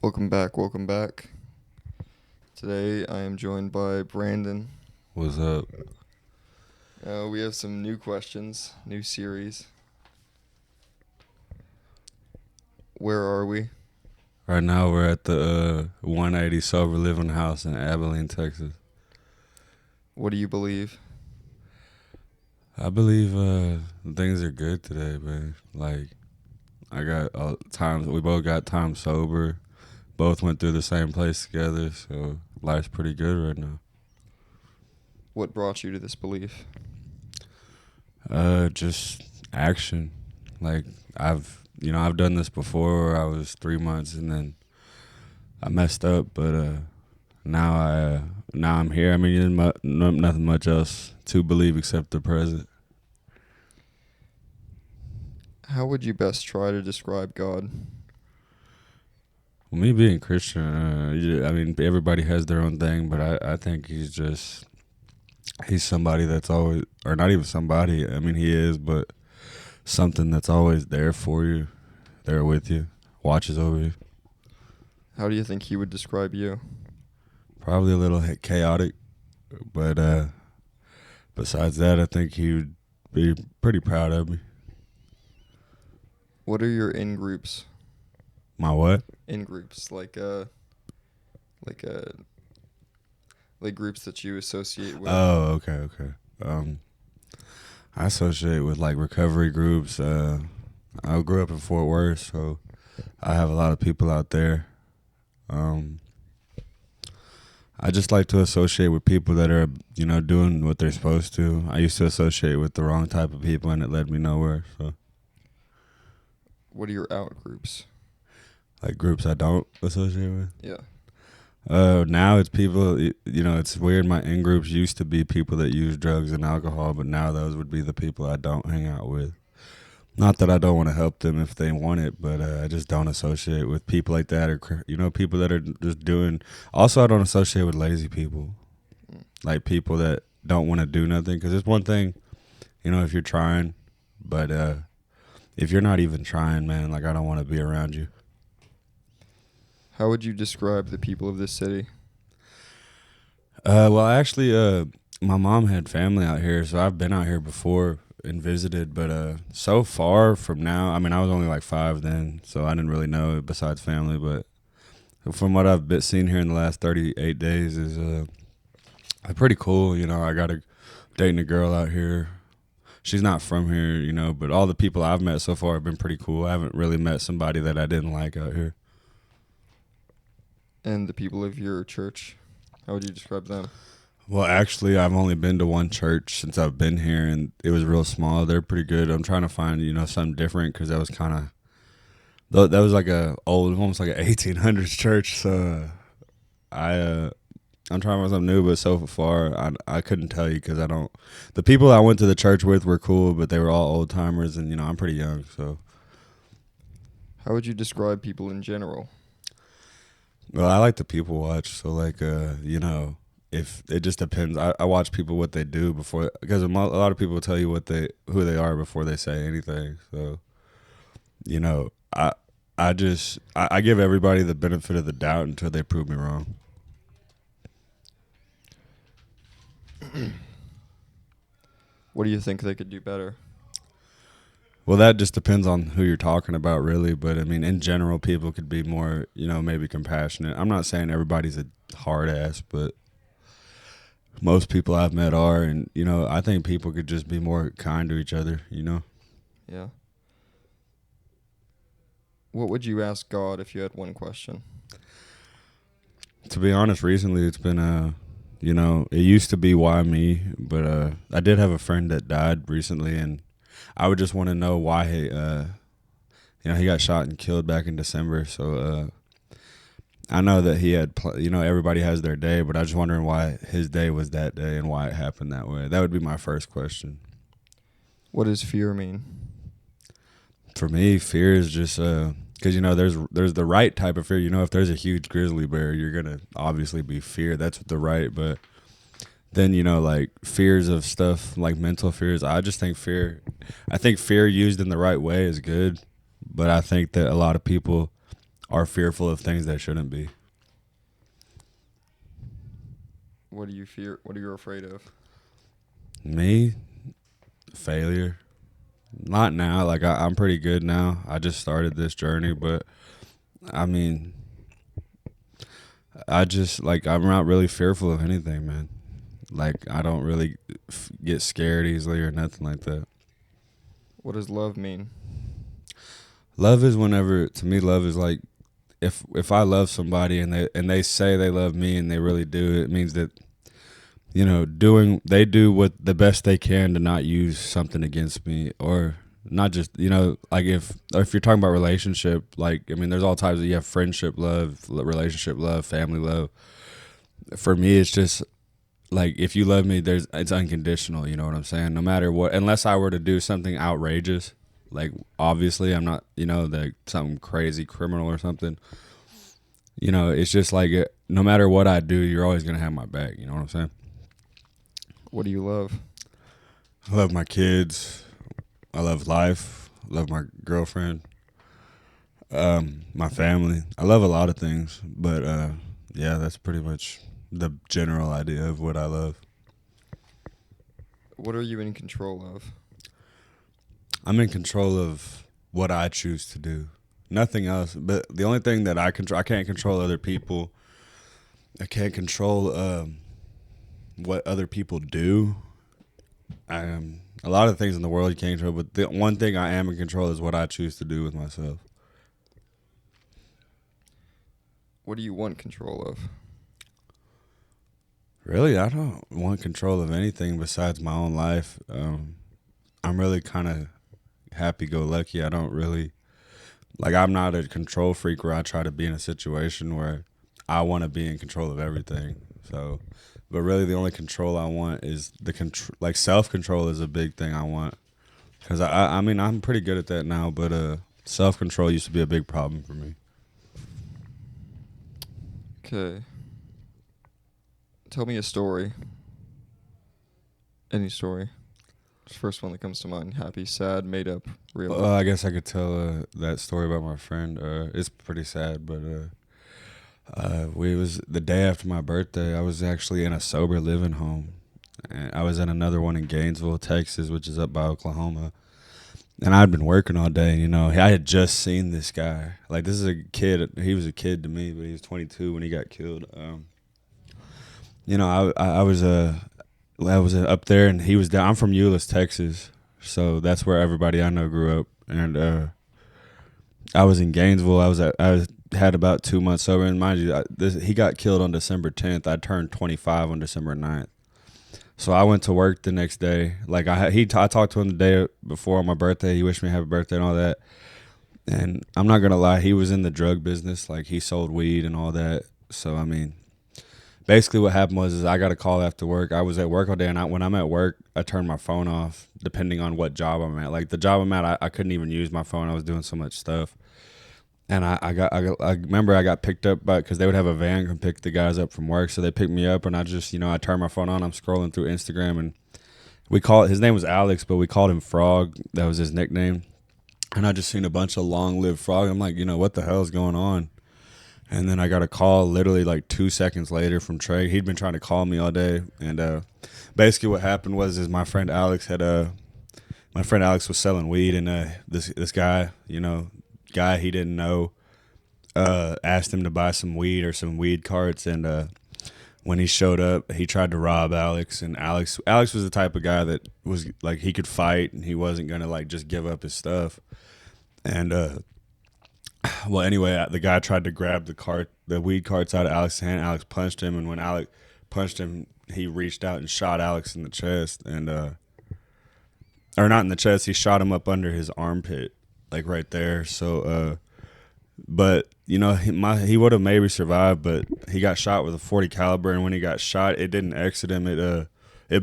Welcome back, welcome back. Today I am joined by Brandon. What's up? We have some new questions, new series. Where are we? Right now we're at the 180 Sober Living House in Abilene, Texas. What do you believe? I believe things are good today, man. Like I got times we both got time sober, both went through the same place together, so life's pretty good right now. What brought you to this belief? Just action. Like I've done this before. Where I was 3 months and then I messed up, but now I'm here. I mean, there's nothing much else to believe except the present. How would you best try to describe God? Well, me being Christian, I mean, everybody has their own thing, but I think he's somebody that's always, or not even somebody. I mean, he is, but something that's always there for you, there with you, watches over you. How do you think he would describe you? Probably a little chaotic, but besides that, I think he would be pretty proud of me. What are your in-groups? My what? In-groups, like like groups that you associate with. Oh, okay. I associate with like recovery groups. I grew up in Fort Worth, so I have a lot of people out there. I just like to associate with people that are, doing what they're supposed to. I used to associate with the wrong type of people, and it led me nowhere. So, What are your out-groups? like groups I don't associate with. Yeah. Now it's people. It's weird. My in groups used to be people that use drugs and alcohol, but now those would be the people I don't hang out with. Not that I don't want to help them if they want it, but I just don't associate with people like that, or people that are just doing. Also, I don't associate with lazy people, like people that don't want to do nothing. Because it's one thing, if you're trying, but if you're not even trying, man, like I don't want to be around you. How would you describe the people of this city? Well, actually, my mom had family out here, so I've been out here before and visited. But so far from now, I mean, I was only like 5 then, so I didn't really know besides family. But from what I've seen here in the last 38 days is pretty cool. I got dating a girl out here. She's not from here, but all the people I've met so far have been pretty cool. I haven't really met somebody that I didn't like out here. And the people of your church? How would you describe them? Well, actually, I've only been to one church since I've been here, and it was real small. They're pretty good. I'm trying to find, something different because that was kind of that was like almost like an 1800s church. So I'm trying to find something new, but so far I couldn't tell you because I don't. The people I went to the church with were cool, but they were all old timers, and I'm pretty young, so. How would you describe people in general? Well, I like to people watch, so like if it just depends. I watch people what they do before, because a lot of people tell you who they are before they say anything. So, I give everybody the benefit of the doubt until they prove me wrong. What do you think they could do better? Well, that just depends on who you're talking about, really. But I mean, in general, people could be more, maybe compassionate. I'm not saying everybody's a hard ass, but most people I've met are, and I think people could just be more kind to each other. Yeah. What would you ask God if you had one question? To be honest, recently it's been it used to be why me, but I did have a friend that died recently, and I would just want to know why he got shot and killed back in December. So I know that he had, everybody has their day, but I was just wondering why his day was that day and why it happened that way. That would be my first question. What does fear mean? For me, fear is just because there's the right type of fear. If there's a huge grizzly bear, you're gonna obviously be feared. That's the right, but then like fears of stuff like mental fears. I think fear used in the right way is good, but I think that a lot of people are fearful of things they shouldn't be. What do you fear? What are you afraid of? Me, failure. Not now. Like I'm pretty good now. I just started this journey, but I mean, I just like I'm not really fearful of anything, man. Like I don't really get scared easily or nothing like that. What does love mean? Love is whenever to me love is like if I love somebody and they say they love me and they really do, it means that they do what the best they can to not use something against me, or not just like if you're talking about relationship, like I mean there's all types of, you have friendship love, relationship love, family love. For me it's just like if you love me, it's unconditional, you know what I'm saying? No matter what, unless I were to do something outrageous, like obviously I'm not, like something crazy criminal or something. It's just like no matter what I do, you're always gonna have my back, you know what I'm saying? What do you love? I love my kids. I love life. I love my girlfriend. My family. I love a lot of things, but yeah, that's pretty much the general idea of what I love. What are you in control of? I'm in control of what I choose to do. Nothing else. But the only thing that I can't control other people. I can't control what other people do. A lot of things in the world you can't control, but the one thing I am in control is what I choose to do with myself. What do you want control of? Really, I don't want control of anything besides my own life. I'm really kind of happy-go-lucky. I don't really, like, I'm not a control freak where I try to be in a situation where I want to be in control of everything. So, but really the only control I want is like self-control is a big thing I want. Because I mean, I'm pretty good at that now, but self-control used to be a big problem for me. Okay. Tell me a story. Any story. Just first one that comes to mind. Happy, sad, made up, real. I guess I could tell that story about my friend. It's pretty sad, but we was the day after my birthday. I was actually in a sober living home, and I was in another one in Gainesville, Texas, which is up by Oklahoma. And I'd been working all day. I had just seen this guy. Like, this is a kid. He was a kid to me, but he was 22 when he got killed. I was up there, and he was down. I'm from Euless, Texas, so that's where everybody I know grew up. And I was in Gainesville. I had about 2 months sober, and mind you, he got killed on December 10th. I turned 25 on December 9th. So I went to work the next day. Like I talked to him the day before my birthday. He wished me happy birthday and all that. And I'm not gonna lie, he was in the drug business. Like he sold weed and all that. So I mean, basically what happened was I got a call after work. I was at work all day, and when I'm at work, I turn my phone off depending on what job I'm at. Like the job I'm at, I couldn't even use my phone. I was doing so much stuff. And I remember I got picked up because they would have a van come pick the guys up from work. So they picked me up, and I just, I turned my phone on. I'm scrolling through Instagram, and his name was Alex, but we called him Frog. That was his nickname. And I just seen a bunch of long-lived frog. I'm like, what the hell is going on? And then I got a call literally like 2 seconds later from Trey. He'd been trying to call me all day. And basically what happened was my friend Alex was selling weed, and this guy, guy he didn't know, asked him to buy some weed or some weed carts, and when he showed up, he tried to rob Alex, and Alex was the type of guy that was like, he could fight, and he wasn't gonna like just give up his stuff. And well, anyway, the guy tried to grab the weed carts out of Alex's hand. Alex punched him, and when Alex punched him, he reached out and shot Alex in the chest, and or not in the chest, he shot him up under his armpit, like right there. So, but he would have maybe survived, but he got shot with a .40 caliber, and when he got shot, it didn't exit him. It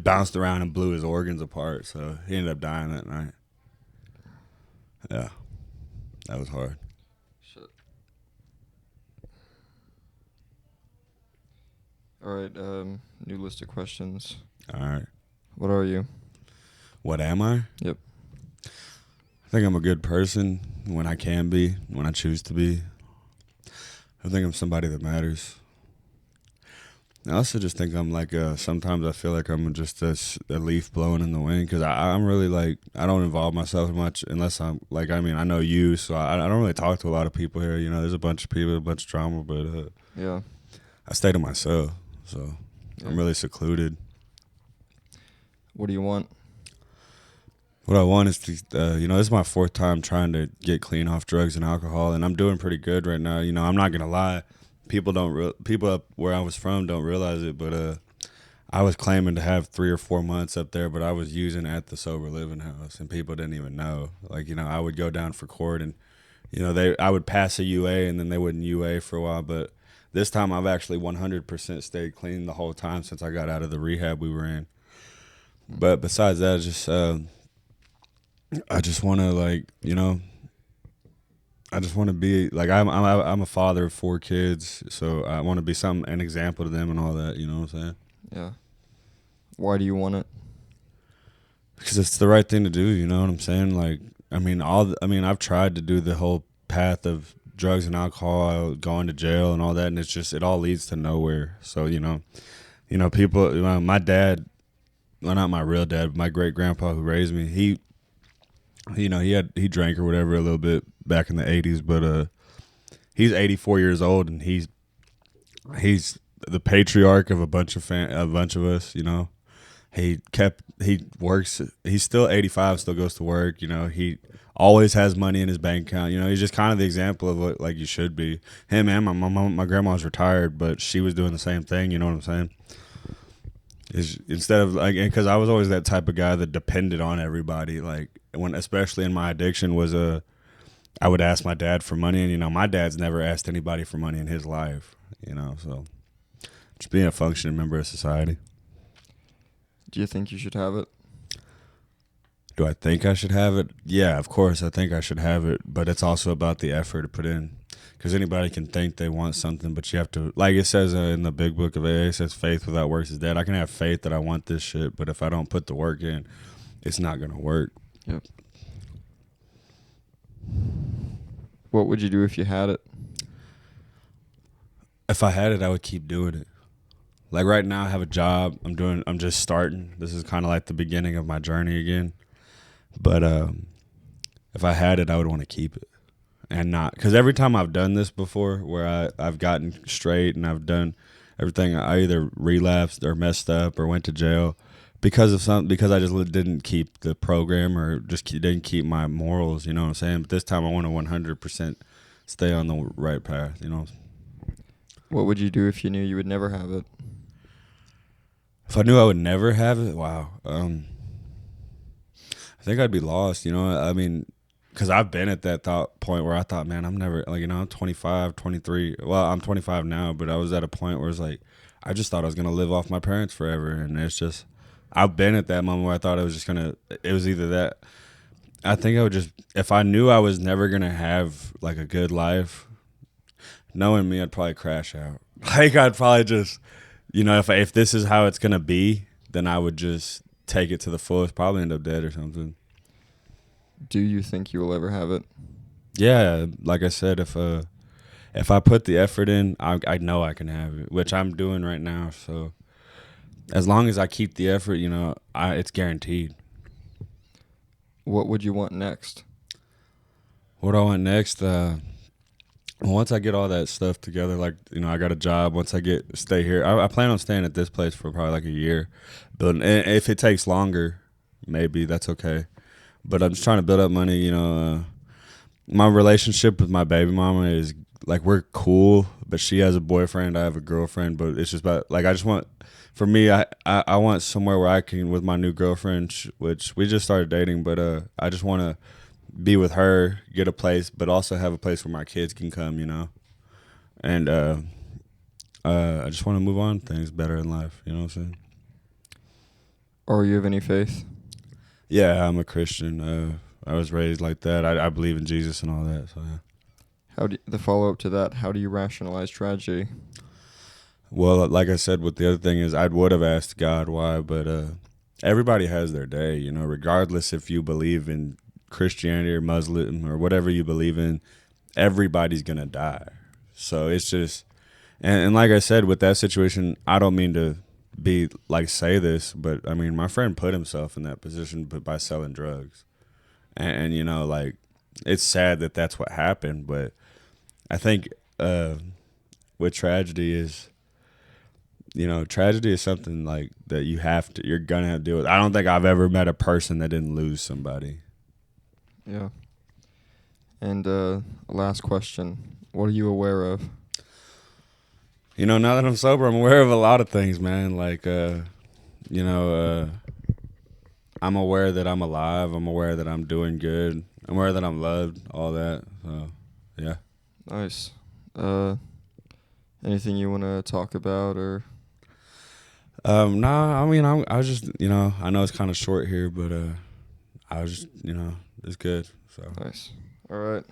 bounced around and blew his organs apart. So he ended up dying that night. Yeah, that was hard. Shit. All right. New list of questions. All right. What are you? What am I? Yep. I think I'm a good person when I can be, when I choose to be. I think I'm somebody that matters. I also just think I'm like sometimes I feel like I'm just a leaf blowing in the wind because I'm really like I don't involve myself much unless I'm like I mean I know you so I don't really talk to a lot of people here. You know, there's a bunch of people, a bunch of drama, but Yeah. I stay to myself, so Yeah. I'm really secluded. What do you want? What I want is to, you know, this is my fourth time trying to get clean off drugs and alcohol, and I'm doing pretty good right now. You know, I'm not gonna lie. People up where I was from don't realize it, but I was claiming to have 3 or 4 months up there, but I was using at the sober living house, and people didn't even know. Like, you know, I would go down for court, and you know, I would pass a UA, and then they wouldn't UA for a while. But this time, I've actually 100% stayed clean the whole time since I got out of the rehab we were in. But besides that, I just want to like, you know, I just want to be like I'm a father of 4 kids, so I want to be an example to them and all that. You know what I'm saying? Yeah. Why do you want it? Because it's the right thing to do. You know what I'm saying? Like, I mean, I've tried to do the whole path of drugs and alcohol, going to jail and all that, and it all leads to nowhere. So people. My dad, well, not my real dad, but my great grandpa who raised me. He drank or whatever a little bit back in the '80s, but he's 84 years old and he's the patriarch of a bunch of us. You know, he works. He's still 85, still goes to work. You know, he always has money in his bank account. You know, he's just kind of the example of what like you should be. Him and my mom, my grandma's retired, but she was doing the same thing. You know what I'm saying? Instead of like, because I was always that type of guy that depended on everybody. Like especially in my addiction, I would ask my dad for money, and you know, my dad's never asked anybody for money in his life. You know, so just being a functioning member of society. Do you think you should have it? Do I think I should have it? Yeah, of course, I think I should have it, but it's also about the effort to put in. Because anybody can think they want something, but you have to, like it says in the big book of AA, it says faith without works is dead. I can have faith that I want this shit, but if I don't put the work in, it's not going to work. Yep. What would you do if you had it? If I had it, I would keep doing it. Like right now, I have a job. I'm just starting. This is kind of like the beginning of my journey again. But if I had it, I would want to keep it. And not, because every time I've done this before where I've gotten straight and I've done everything, I either relapsed or messed up or went to jail because I just didn't keep the program or just didn't keep my morals, you know what I'm saying? But this time I want to 100% stay on the right path, you know? What would you do if you knew you would never have it? If I knew I would never have it, wow. I think I'd be lost, you know? I mean, because I've been at that point where I thought, man, I'm never, like, you know, I'm 25, 23. Well, I'm 25 now, but I was at a point where it's like, I just thought I was going to live off my parents forever. And it's just, I've been at that moment where I thought it was just going to, it was either that. I think I would just, if I knew I was never going to have, like, a good life, knowing me, I'd probably crash out. Like, I'd probably just, you know, if this is how it's going to be, then I would just take it to the fullest, probably end up dead or something. Do you think you will ever have it? Yeah, like I said, if I put the effort in, I know I can have it, which I'm doing right now. So as long as I keep the effort, you know, it's guaranteed. What would you want next? What I want next, once I get all that stuff together, like, you know, I got a job. Once I stay here, I plan on staying at this place for probably like a year. Building, and if it takes longer, maybe that's okay. But I'm just trying to build up money, you know. My relationship with my baby mama is, like, we're cool, but she has a boyfriend, I have a girlfriend, but it's just about, like, I just want, for me, I want somewhere where I can, with my new girlfriend, which we just started dating, but I just want to be with her, get a place, but also have a place where my kids can come, you know. And I just want to move on things better in life, you know what I'm saying? Or you have any faith? Yeah, I'm a Christian. I was raised like that. I believe in Jesus and all that. So yeah. The follow up to that? How do you rationalize tragedy? Well, like I said, what the other thing is, I would have asked God why, but everybody has their day. You know, regardless if you believe in Christianity or Muslim or whatever you believe in, everybody's gonna die. So it's just, and like I said, with that situation, I don't mean to be like say this, but I mean, my friend put himself in that position by selling drugs. And you know, like, it's sad that that's what happened, but I think with tragedy is, you know, tragedy is something like that you're gonna have to deal with. I don't think I've ever met a person that didn't lose somebody. Yeah. And last question. What are you aware of? You know, now that I'm sober, I'm aware of a lot of things, man. Like, you know, I'm aware that I'm alive. I'm aware that I'm doing good. I'm aware that I'm loved, all that. So, yeah. Nice. Anything you want to talk about or? Nah, I mean, I was just, you know, I know it's kind of short here, but I was just, you know, it's good. So. Nice. All right.